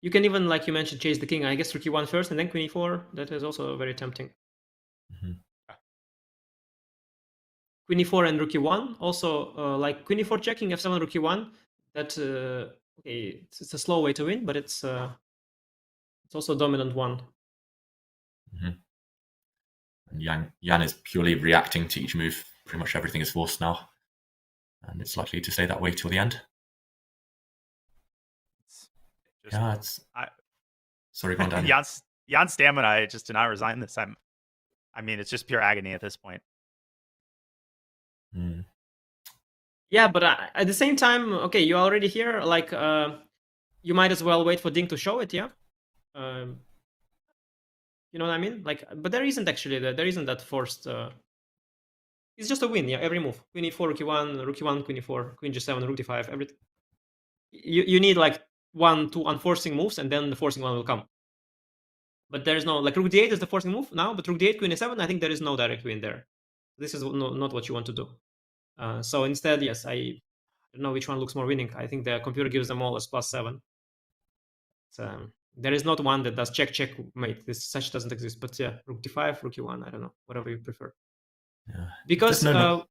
You can even, like you mentioned, chase the king. I guess rook e1 first and then queen e4. That is also very tempting. Queen e4 and rook e1. Also, like queen e4 checking, f7, rook e1. That okay, it's a slow way to win, but it's also a dominant one. And Jan is purely reacting to each move. Pretty much everything is forced now, and it's likely to stay that way till the end. Sorry, go on, Daniel. Jan's stamina just did not resign this time. I mean, it's just pure agony at this point. Yeah, but at the same time, okay, you're already here. Like, you might as well wait for Ding to show it, yeah? You know what I mean? Like, but there isn't actually there isn't that forced. It's just a win, yeah. Every move, queen e4, rook e1, queen e4, queen g7, rook d5. Everything. You need like 1-2 unforcing moves, and then the forcing one will come. But there is no, like rook d8 is the forcing move now, but rook d8, queen e7, I think there is no direct win there. This is not what you want to do. So instead, yes, I don't know which one looks more winning. I think the computer gives them all as +7. So, there is not one that does check mate. This such doesn't exist. But yeah, rook d5, rook e1. I don't know, whatever you prefer. Yeah. Because sorry,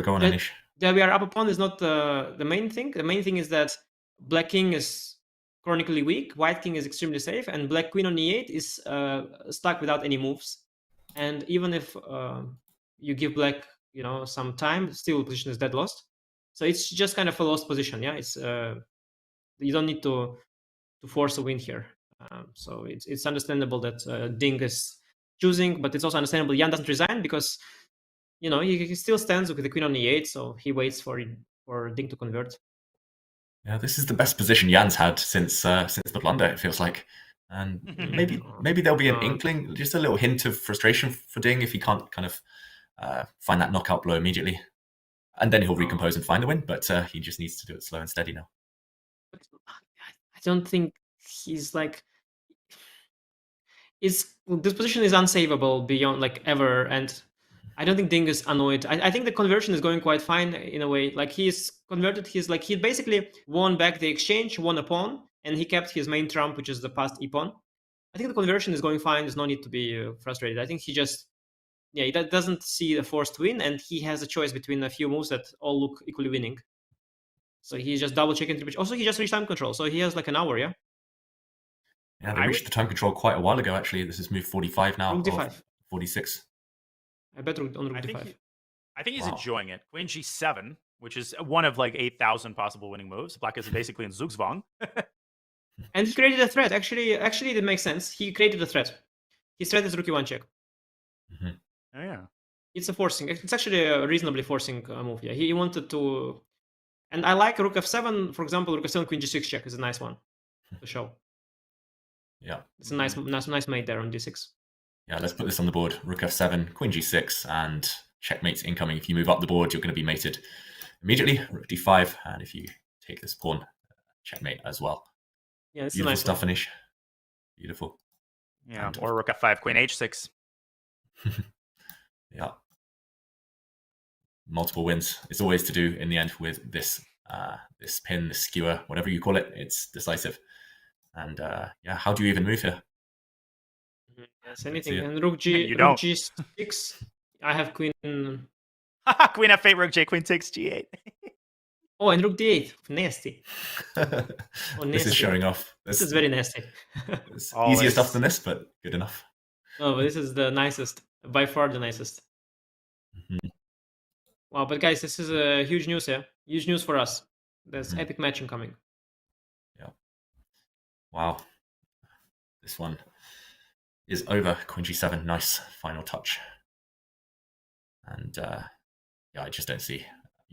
go on, Anish. That we are up a pawn is not the main thing. The main thing is that black king is chronically weak, white king is extremely safe, and black queen on e8 is stuck without any moves. And even if you give black, some time, still the position is dead lost. So it's just kind of a lost position. Yeah, it's you don't need to force a win here. So it's understandable that Ding is choosing, but it's also understandable Jan doesn't resign because he still stands with the queen on e8, so he waits for Ding to convert. Yeah, this is the best position Jan's had since the blunder, it feels like. And maybe there'll be an inkling, just a little hint of frustration for Ding if he can't kind of find that knockout blow immediately. And then he'll recompose and find the win, but he just needs to do it slow and steady now. I don't think he's like... This position is unsavable beyond like ever, and I don't think Ding is annoyed. I think the conversion is going quite fine in a way. Like he's converted, he basically won back the exchange, won a pawn, and he kept his main trump, which is the passed e-pawn. I think the conversion is going fine. There's no need to be frustrated. I think he just, he doesn't see a forced win, and he has a choice between a few moves that all look equally winning. So he's just double checking. Also, he just reached time control, so he has like an hour, yeah? Yeah, they reached the time control quite a while ago, actually. This is move 45 now. Rook d5. 46. I bet on rook d5. I think he's enjoying it. Queen g7, which is one of like 8,000 possible winning moves. Black is basically in Zugzwang. And he created a threat. Actually, it makes sense. He created a threat. His threat is rook e1 check. Oh, yeah. It's a forcing. It's actually a reasonably forcing move. Yeah, he wanted to... And I like rook f7, for example. Rook f7, queen g6 check is a nice one to show. Yeah. It's a nice mate there on d6. Yeah, let's put this on the board. Rook f7, queen g6, and checkmate's incoming. If you move up the board, you're going to be mated immediately. Rook d5, and if you take this pawn, checkmate as well. Yeah, it's beautiful nice stuff, Anish. Beautiful. Yeah, and, or rook f5, queen h6. Yeah. Multiple wins. It's always to do in the end with this this pin, this skewer, whatever you call it. It's decisive. And yeah, how do you even move here? Yes, anything. And rook g6. I have queen. Queen f8, rook j, queen takes g8. Oh, and rook d8. Nasty. Nasty. This is showing off. This is very nasty. It's easier stuff than this, but good enough. No, but this is the nicest. By far the nicest. Wow, but guys, this is a huge news here. Huge news for us. There's epic matching coming. Yeah. Wow. This one is over. Queen g7. Nice final touch. And yeah, I just don't see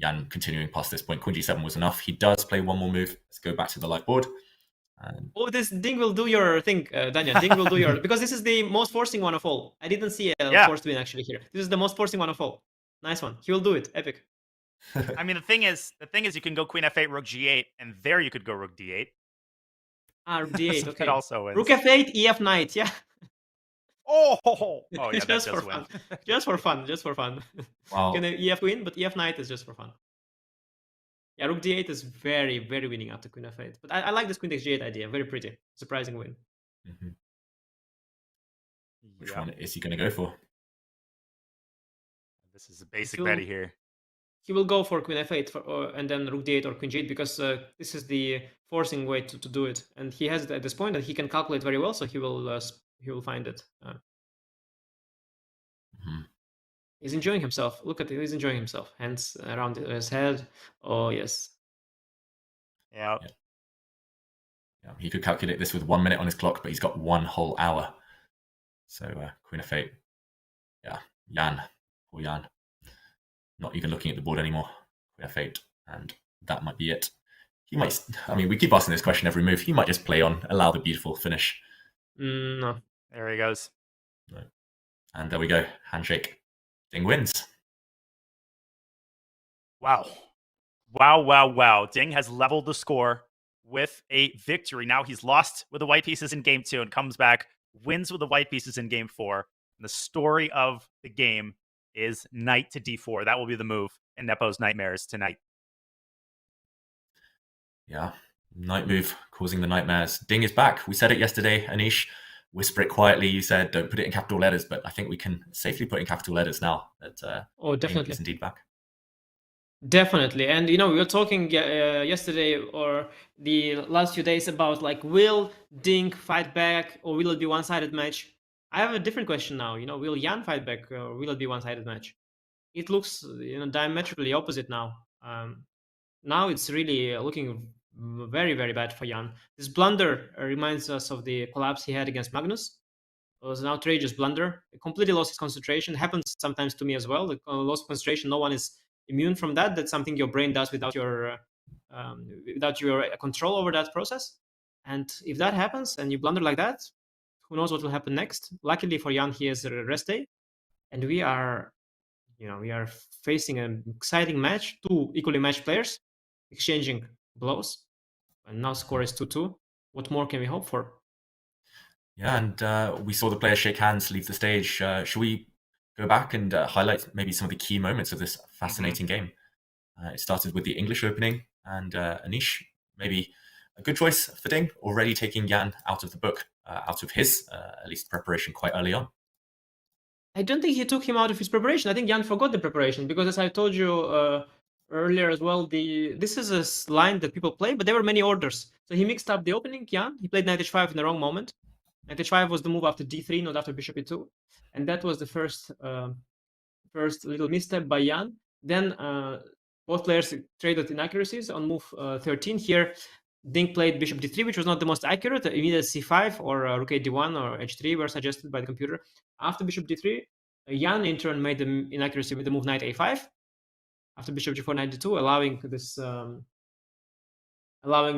Jan continuing past this point. Queen g7 was enough. He does play one more move. Let's go back to the live board. And Oh, this Ding will do your thing, Daniel. Ding will do your... Because this is the most forcing one of all. I didn't see a forced win actually here. This is the most forcing one of all. Nice one. He will do it. Epic. I mean, the thing is, you can go queen f8, rook g8, and there you could go rook d8. Ah, rook d8. Okay. That also wins. Rook f8, ef knight. Yeah. Oh, yeah, just that for does fun. win. Just for fun. Just for fun. wow. You can ef win, but ef knight is just for fun. Yeah, rook d8 is very, very winning after queen f8. But I like this queen takes g8 idea. Very pretty. Surprising win. Mm-hmm. Which one is he going to go for? This is a basic bet here. He will go for queen f8 and then rook d8 or queen g8 because this is the forcing way to do it. And he has it at this point that he can calculate very well, so he will find it. He's enjoying himself. Look at it. He's enjoying himself. Hands around his head. Oh, yes. Yeah. He could calculate this with 1 minute on his clock, but he's got 1 whole hour. So queen f8. Yeah, Jan. Poor Jan. Not even looking at the board anymore. Queen f8. And that might be it. He might... I mean, we keep asking this question every move. He might just play on, allow the beautiful finish. No. There he goes. No. And there we go. Handshake. Ding wins. Wow. Wow. Ding has leveled the score with a victory. Now he's lost with the white pieces in game 2 and comes back, wins with the white pieces in game 4. And the story of the game is knight to d4. That will be the move in Nepo's nightmares tonight. Yeah. Knight move causing the nightmares. Ding is back. We said it yesterday, Anish. Whisper it quietly. You said don't put it in capital letters, but I think we can safely put it in capital letters now that oh, definitely. Ding is indeed back. Definitely. And, we were talking yesterday or the last few days about, like, will Ding fight back or will it be one-sided match? I have a different question now. Will Jan fight back or will it be one-sided match? It looks, diametrically opposite now. Now it's really looking very, very bad for Jan. This blunder reminds us of the collapse he had against Magnus. It was an outrageous blunder. He completely lost his concentration. It happens sometimes to me as well. The loss of concentration, no one is immune from that. That's something your brain does without your control over that process. And if that happens and you blunder like that, who knows what will happen next? Luckily for Jan, he has a rest day, and we are facing an exciting match. 2 equally matched players exchanging blows, and now score is 2-2. What more can we hope for? Yeah, and we saw the players shake hands, leave the stage. Should we go back and highlight maybe some of the key moments of this fascinating game? It started with the English opening, and Anish, maybe a good choice for Ding, already taking Jan out of the book, out of his, at least, preparation quite early on. I don't think he took him out of his preparation. I think Jan forgot the preparation because, as I told you earlier as well, this is a line that people play, but there were many orders. So he mixed up the opening, Jan. He played knight h5 in the wrong moment. Knight h5 was the move after d3, not after bishop e2. And that was the first little misstep by Jan. Then both players traded inaccuracies on move 13. Here, Ding played bishop d3, which was not the most accurate. Immediate c5 or rook d1 or h3 were suggested by the computer. After bishop d3, Jan in turn made the inaccuracy with the move knight a5. After bishop g4, knight d2, allowing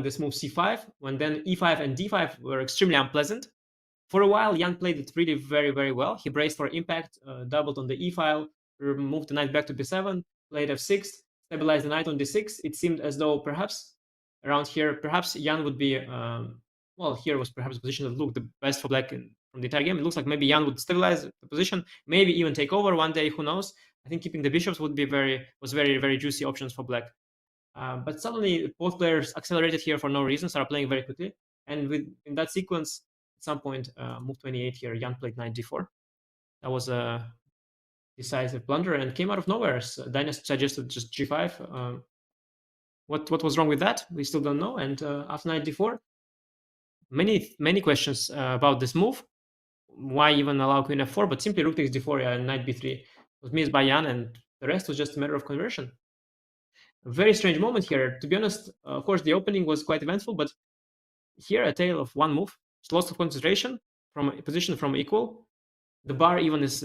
this move c5, when then e5 and d5 were extremely unpleasant. For a while, Jan played it really very, very well. He braced for impact, doubled on the e file, moved the knight back to b7, played f6, stabilized the knight on d6. It seemed as though perhaps around here, perhaps Jan would be, here was perhaps a position that looked the best for black from the entire game. It looks like maybe Jan would stabilize the position, maybe even take over one day, who knows. I think keeping the bishops was very, very juicy options for black. But suddenly, both players accelerated here for no reason, started playing very quickly. And in that sequence, at some point, move 28 here, Jan played knight d4. That was a decisive blunder and came out of nowhere. So Dynast suggested just g5. What was wrong with that? We still don't know. And after knight d4, many questions about this move. Why even allow queen f4? But simply rook takes d4 and knight b3 was missed by Jan, and the rest was just a matter of conversion. A very strange moment here. To be honest, of course, the opening was quite eventful, but here a tale of one move. It's loss of concentration from a position from equal. The bar even is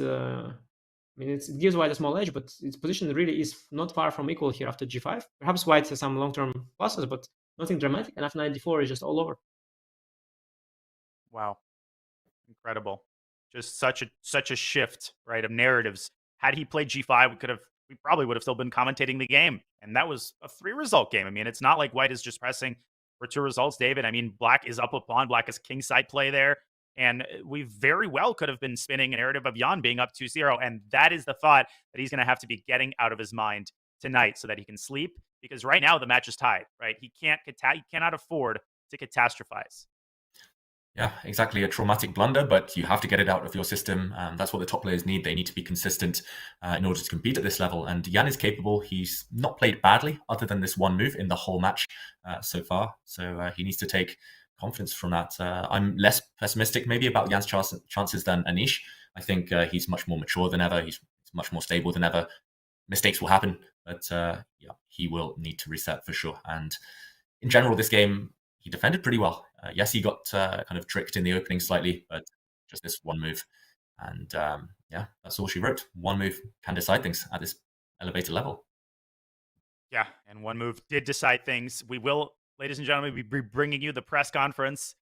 mean, it gives white a small edge, but its position really is not far from equal here after g5. Perhaps white has some long-term pluses, but nothing dramatic, and after knight d4 is just all over. Wow. Incredible. Just such a shift, right, of narratives. Had he played g5, we probably would have still been commentating the game. And that was a 3-result game. I mean, it's not like white is just pressing for 2 results, David. I mean, black is up a pawn, black is kingside play there. And we very well could have been spinning a narrative of Jan being up 2-0. And that is the thought that he's going to have to be getting out of his mind tonight so that he can sleep. Because right now the match is tied, right? He cannot afford to catastrophize. Yeah, exactly. A traumatic blunder, but you have to get it out of your system. That's what the top players need. They need to be consistent in order to compete at this level. And Jan is capable. He's not played badly other than this one move in the whole match so far. So he needs to take confidence from that. I'm less pessimistic maybe about Jan's chances than Anish. I think he's much more mature than ever. He's much more stable than ever. Mistakes will happen, but yeah, he will need to reset for sure. And in general, this game, he defended pretty well. Yes, he got kind of tricked in the opening slightly, but just this one move. And yeah, that's all she wrote. One move can decide things at this elevated level. Yeah, and one move did decide things. We will, ladies and gentlemen, be bringing you the press conference